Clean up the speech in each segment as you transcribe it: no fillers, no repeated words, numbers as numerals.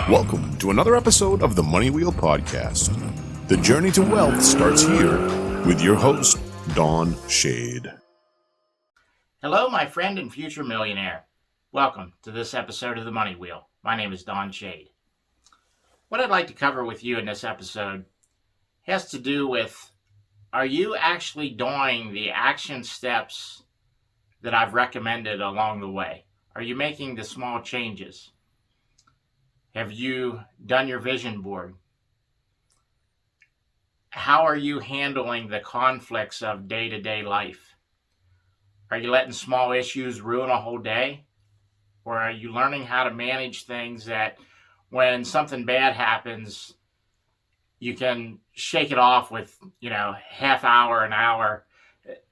Welcome to another episode of the Money Wheel Podcast. The journey to wealth starts here with your host, Don Shade. Hello, my friend and future millionaire. Welcome to this episode of the Money Wheel. My name is Don Shade. What I'd like to cover with you in this episode has to do with, are you actually doing the action steps that I've recommended along the way? Are you making the small changes? Have you done your vision board? How are you handling the conflicts of day-to-day life? Are you letting small issues ruin a whole day? Or are you learning how to manage things that when something bad happens, you can shake it off with, half hour, an hour?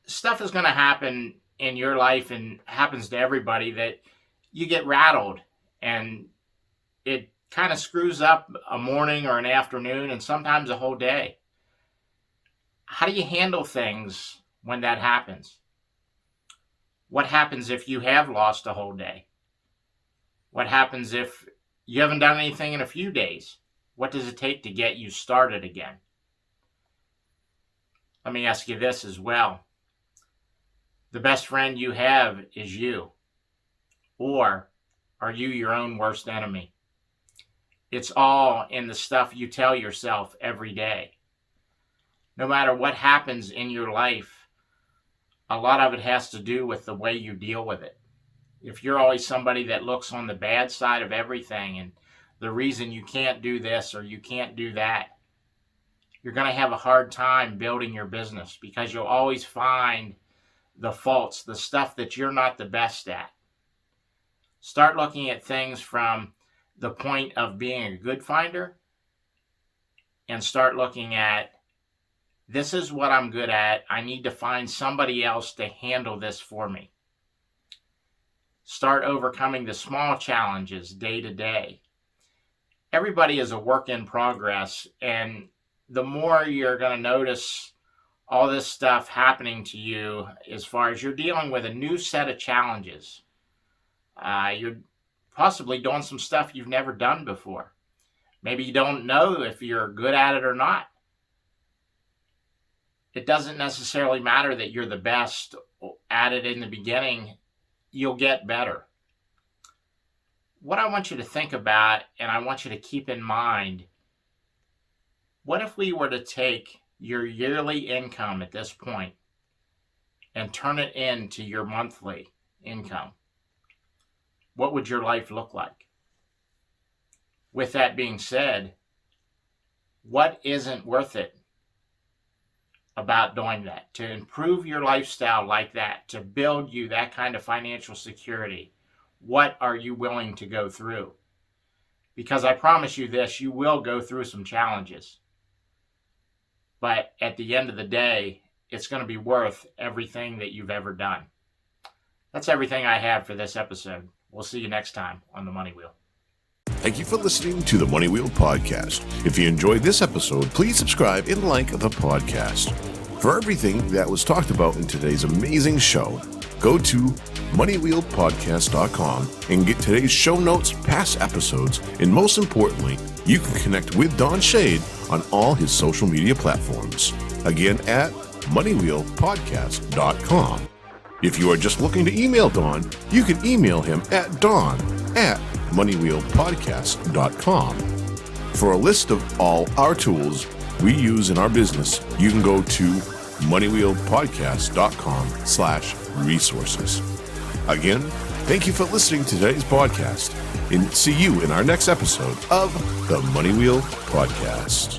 Stuff is going to happen in your life and happens to everybody that you get rattled and it kind of screws up a morning or an afternoon and sometimes a whole day. How do you handle things when that happens? What happens if you have lost a whole day? What happens if you haven't done anything in a few days? What does it take to get you started again? Let me ask you this as well. The best friend you have is you. Or are you your own worst enemy? It's all in the stuff you tell yourself every day. No matter what happens in your life, a lot of it has to do with the way you deal with it. If you're always somebody that looks on the bad side of everything and the reason you can't do this or you can't do that, you're going to have a hard time building your business because you'll always find the faults, the stuff that you're not the best at. Start looking at things from the point of being a good finder and start looking at, this is what I'm good at. I need to find somebody else to handle this for me. Start overcoming the small challenges day to day. Everybody is a work in progress, and the more you're going to notice all this stuff happening to you as far as you're dealing with a new set of challenges, you're possibly doing some stuff you've never done before. Maybe you don't know if you're good at it or not. It doesn't necessarily matter that you're the best at it in the beginning. You'll get better. What I want you to think about, and I want you to keep in mind, what if we were to take your yearly income at this point and turn it into your monthly income? What would your life look like? With that being said, what isn't worth it about doing that? To improve your lifestyle like that, to build you that kind of financial security, what are you willing to go through? Because I promise you this, you will go through some challenges. But at the end of the day, it's going to be worth everything that you've ever done. That's everything I have for this episode. We'll see you next time on the Money Wheel. Thank you for listening to the Money Wheel Podcast. If you enjoyed this episode, please subscribe and like the podcast. For everything that was talked about in today's amazing show, go to moneywheelpodcast.com and get today's show notes, past episodes, and most importantly, you can connect with Don Shade on all his social media platforms. Again, at moneywheelpodcast.com. If you are just looking to email Don, you can email him at don@moneywheelpodcast.com. For a list of all our tools we use in our business, you can go to moneywheelpodcast.com/resources. Again, thank you for listening to today's podcast, and see you in our next episode of the Money Wheel Podcast.